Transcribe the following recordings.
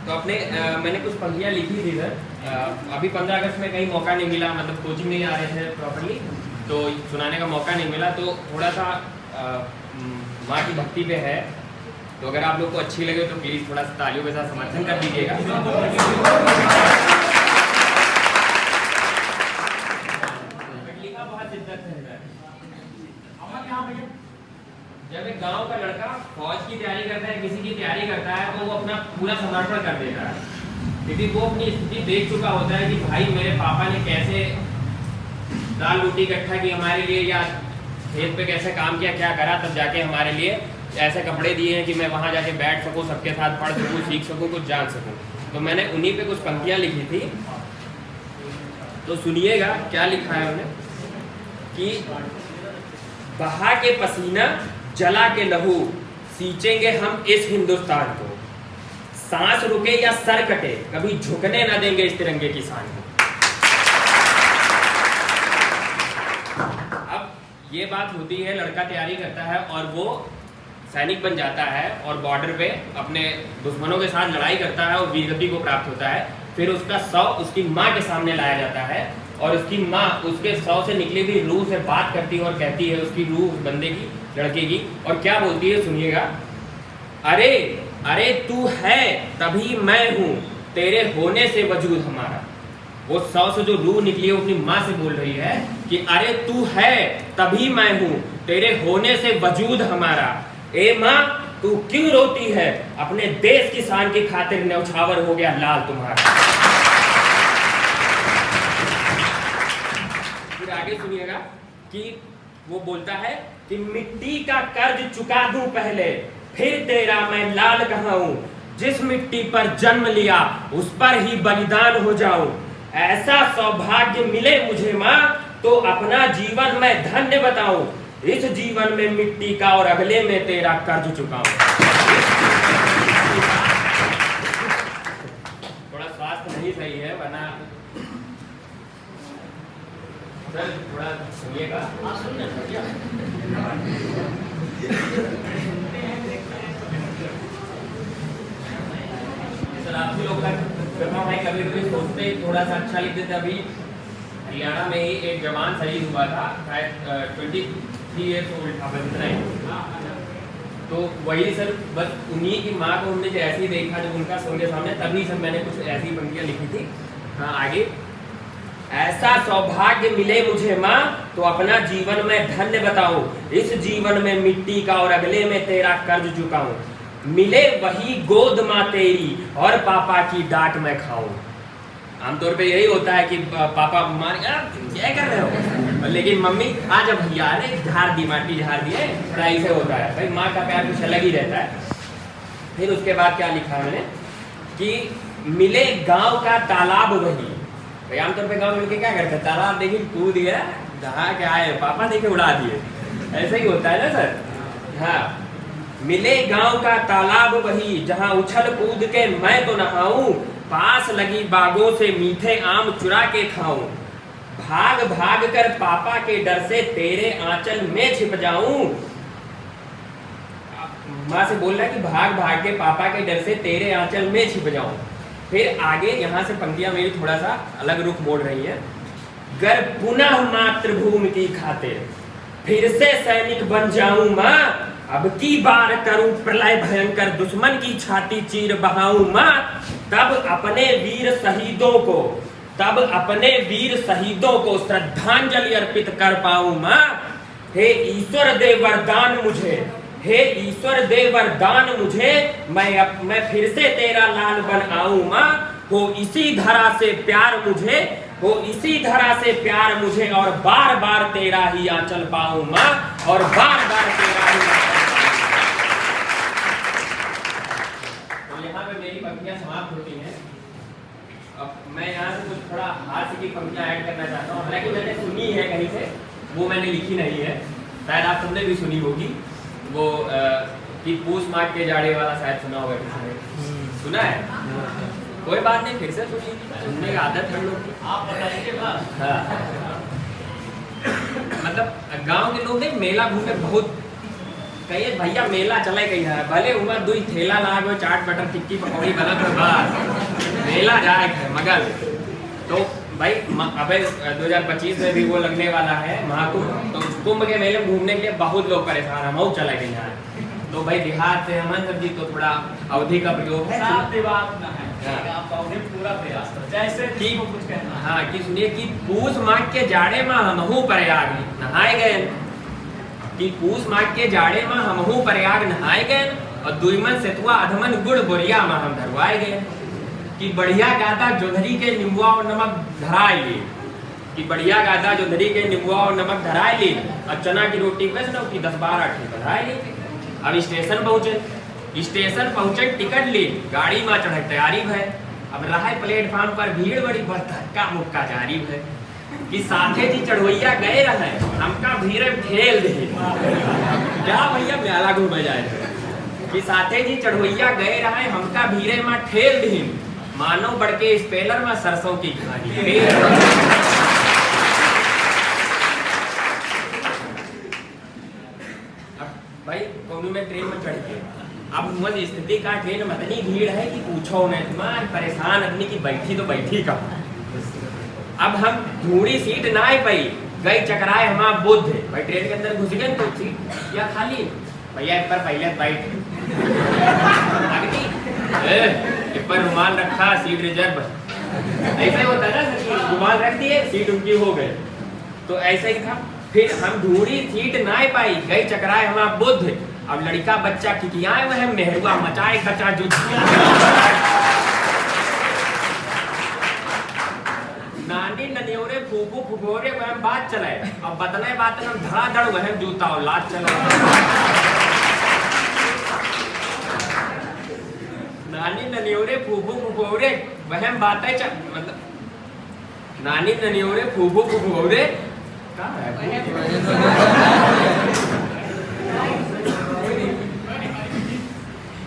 तो अपने मैंने कुछ पंक्तियाँ लिखी थी सर। अभी 15 अगस्त में कहीं मौका नहीं मिला, मतलब कोचिंग नहीं आ रहे थे प्रॉपरली, तो सुनाने का मौका नहीं मिला। तो थोड़ा सा माँ की भक्ति पे है, तो अगर आप लोग को अच्छी लगे तो प्लीज़ थोड़ा सा तालियों के साथ समर्थन कर दीजिएगा। लिखा बहुत शिद्दत है। जब एक गांव का लड़का फौज की तैयारी करता है, किसी की तैयारी करता है, तो वो अपना पूरा समर्पण कर देता है, क्योंकि वो अपनी स्थिति देख चुका होता है कि भाई मेरे पापा ने कैसे दाल रोटी इकट्ठा की हमारे लिए, या खेत पे कैसे काम किया, क्या करा, तब जाके हमारे लिए ऐसे कपड़े दिए हैं कि मैं वहाँ जाके बैठ सकूँ, सबके साथ पढ़ सकूँ, सीख सकूँ, कुछ जान सकूँ। तो मैंने उन्हीं पे कुछ पंक्तियाँ लिखी थी, तो सुनिएगा क्या लिखा है उन्हें कि बहा के पसीना जला के लहू सींचेंगे हम इस हिंदुस्तान को, सांस रुके या सर कटे कभी झुकने ना देंगे इस तिरंगे की शान को। अब ये बात होती है, लड़का तैयारी करता है और वो सैनिक बन जाता है और बॉर्डर पे अपने दुश्मनों के साथ लड़ाई करता है और वीरगति को प्राप्त होता है। फिर उसका शव उसकी माँ के सामने लाया जाता है और उसकी माँ उसके शव से निकली हुई रूह से बात करती है और कहती है, उसकी रूह उस बंदे की, लड़के की, और क्या बोलती है सुनिएगा। अरे अरे तू है तभी मैं हूँ, तेरे होने से वजूद हमारा। वो शव से जो रूह निकली है अपनी माँ से बोल रही है कि अरे तू है तभी मैं हूँ, तेरे होने से वजूद हमारा। ए माँ तू क्यों रोती है, अपने देश की शान की खातिर न्यौछावर हो गया लाल तुम्हारा। फिर आगे सुनिएगा कि वो बोलता है कि मिट्टी का कर्ज चुका दूं पहले, फिर तेरा मैं लाल कहूं, जिस मिट्टी पर जन्म लिया उस पर ही बलिदान हो जाऊं। ऐसा सौभाग्य मिले मुझे माँ तो अपना जीवन मैं धन्य बताऊं, इस जीवन में मिट्टी का और अगले में तेरा कर्ज चुकाऊं। थोड़ा स्वास्थ्य नहीं सही है, वरना सर थोड़ा सुनिएगा। सर आप भी लोग कभी कभी सोचते थोड़ा सा अच्छा लिख देते। अभी हरियाणा में ही एक जवान शहीद हुआ था, शायद 23 ईयर्स ओल्ड था, बस इतना ही। तो वही सर, बस उन्हीं की माँ को हमने ऐसे ही देखा जब उनका उनके सामने, तभी सर मैंने कुछ ऐसी पंक्तियाँ लिखी थी। हाँ आगे। ऐसा सौभाग्य मिले मुझे माँ तो अपना जीवन में धन्य बताऊं, इस जीवन में मिट्टी का और अगले में तेरा कर्ज चुकाऊं। मिले वही गोद माँ तेरी और पापा की डांट मैं खाऊं। आमतौर पे यही होता है कि पापा मार क्या कर रहे हो, लेकिन मम्मी आज अब भैया ने झाड़ दी, माटी झाड़ दिए, पढ़ाई से होता है भाई, माँ का प्यार कुछ अलग ही रहता है। फिर उसके बाद क्या लिखा है मैंने कि मिले गांव का तालाब वही। भाई आमतौर पे गांव मिलके क्या करते हैं, तालाब देखिए कूद गया, जहाँ क्या आए पापा देखे उड़ा दिए, ऐसा ही होता है ना सर। हाँ, मिले गांव का तालाब वही, जहाँ उछल कूद के मैं तो नहाऊं, पास लगी बागों से मीठे आम चुरा के खाऊं। भाग भाग कर पापा के डर से तेरे आंचल में छिप जाऊं। माँ से बोल रहा है कि भाग भाग के पापा के डर से तेरे आंचल में छिप जाऊं। फिर आगे यहाँ से पंक्तियां मेरी थोड़ा सा अलग रुख मोड़ रही है। गर पुनः मातृभूमि की खातिर फिर से सैनिक बन जाऊं माँ, अब की बार करूं प्रलय भयंकर, दुश्मन की छाती चीर बहाऊं माँ। तब अपने वीर शहीदों को श्रद्धांजलि अर्पित कर पाऊं माँ। हे ईश्वर दे वरदान मुझे, हे ईश्वर दे वरदान मुझे, मैं फिर से तेरा लाल बन आऊं माँ। हो इसी धरा से प्यार मुझे, हो इसी धरा से प्यार मुझे, और बार बार तेरा ही आंचल पाऊं माँ, और बार बार तेरा ही आंचल। तो यहाँ पे मेरी पंक्तियां समाप्त होती हैं। अब मैं यहाँ से कुछ थोड़ा हास्य की पंक्तियां ऐड करना चाहता हूँ, हालांकि मैंने सुनी है कहीं से, वो मैंने लिखी नहीं है, शायद आप सबने भी सुनी होगी। वो कि पूछ मार के जाड़े वाला शायद सुना होगा किसी ने, सुना है? कोई बात नहीं, फिर से सुनने की आदत है लोग की। आप बताइए। हाँ, मतलब गांव के लोग नहीं मेला घूमे बहुत कहिए भैया मेला चले गई है, भले उमर दुई ठेला लागो चाट बटर टिक्की पकौड़ी बना तो बस मेला जाए मगर। तो भाई अबे 2025 में भी वो लगने वाला है महाकुंभ, तो कुंभ के मेले में घूमने के लिए बहुत लोग परेशान है, मऊ चले गए यहाँ। तो भाई देहात से हमन सब जी तो थोड़ा अवधि का प्रयोग है, पूरा प्रयास जैसे ठीक कुछ कहना। हाँ कि सुनिए कि पूस माघ के जाड़े में हमहू प्रयाग नहाए गए, कि पूस माघ के जाड़े में हमहू प्रयाग नहाए गए और दुईमन सेतुआ अधमन गुड़ बोरिया में हम धरवाए गए, कि बढ़िया गादा जोधरी के निम्बुआ और नमक धराए ली, कि बढ़िया गादा जोधरी के निम्बुआ और नमक धराए ली और चना की रोटी वैष्णव की 10-12 ठीक बधाए ली। अब स्टेशन पहुंचे टिकट ली, गाड़ी में चढ़े तैयारी है। अब रहा प्लेटफॉर्म पर भीड़ बड़ी धक्का मुक्का जारी है, कि साथे जी चढ़वैया गए रहे हमका भीड़ ठेल दे क्या भैया मेला घूमे जाए, कि साथे जी चढ़वैया गए रहे हमका भीड़े में ठेल दी, मानो बढ़ के स्पेलर में सरसों की घानी। भाई कौन में ट्रेन में चढ़ के अब मज स्थिति का ट्रेन में इतनी भीड़ है कि पूछो नहीं, तुम्हारे परेशान आदमी की बैठी तो बैठी का। अब हम धूड़ी सीट ना ही पाई, गई चकराए हमारा बुद्ध भाई ट्रेन के अंदर घुस गए तो सीट या खाली भैया एक पर पहले बैठ एक पर रुमाल रखा सीट रिजर्व, ऐसे होता है ना, रुमाल रख दिए सीट उनकी हो गई, तो ऐसा ही था। फिर हम धूड़ी सीट ना ही पाई, गई चकराए हमारा बुद्ध। अब लड़का बच्चा किकियाए वह मेहरुआ मचाए खचा जुटिया, नानी ननियोरे फूफू फुफोरे वह बात चलाए, अब बतले बात हम धड़ाधड़ वह जूता और लात चलाए। नानी ननियोरे फूफू फुफोरे वह बातें मतलब नानी ननियोरे फूफू फुफोरे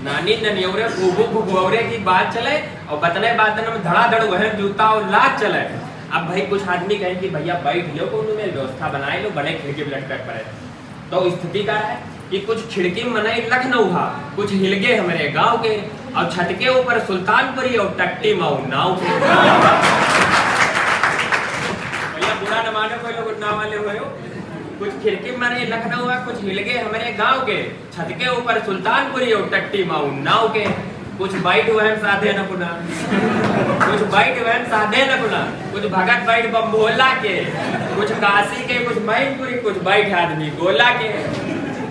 नानी ननियोरे फूफू फुफोरे की बात चले और बतने बात में धड़ाधड़ वह जूता और लात चले। अब भाई कुछ आदमी कहें कि भैया बैठ लो को में व्यवस्था बनाए लो, बड़े खिड़की ब्लड कर पड़े। तो स्थिति का है कि कुछ खिड़की मनाई लखनऊ हा, कुछ हिल गए हमारे गांव के, और छत के ऊपर सुल्तानपुरी और टट्टी मऊ नाव के। भैया बुरा न मानो कोई लोग नाव वाले हुए हो, कुछ खिड़की मने लखनऊ है, कुछ हिल गए हमारे गांव के, छत के ऊपर सुल्तानपुरी और टट्टी मऊ नाव के। कुछ बाइट वहन साधे न पुना, कुछ बाइट वहन साधे न पुना, कुछ भगत बाइट बम्बोला के, कुछ काशी के, कुछ मैनपुरी, कुछ बाइट आदमी गोला के।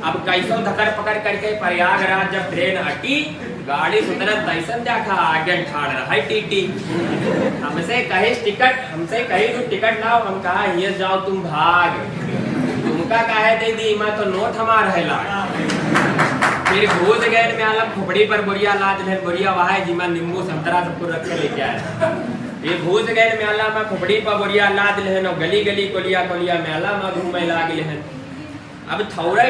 अब कैसो धकर पकड़ करके प्रयागराज जब ट्रेन हटी, गाड़ी सुतरत तैसन देखा आगे ठाड़ रहा टीटी। हमसे कहे टिकट लाओ, हम कहा ये जाओ तुम भाग, तुमका काहे दे दी मैं तो नोट हमार है। फिर घूस गए में आलम खोपड़ी पर बोरिया लाद ले, बोरिया वहां जिमा नींबू संतरा सब कुछ रख के लेके आया। ये घूस गए में आला में खोपड़ी पर बोरिया लाद ले, गली गली कोलिया कोलिया में आला में घूमे लाग ले। अब थौड़े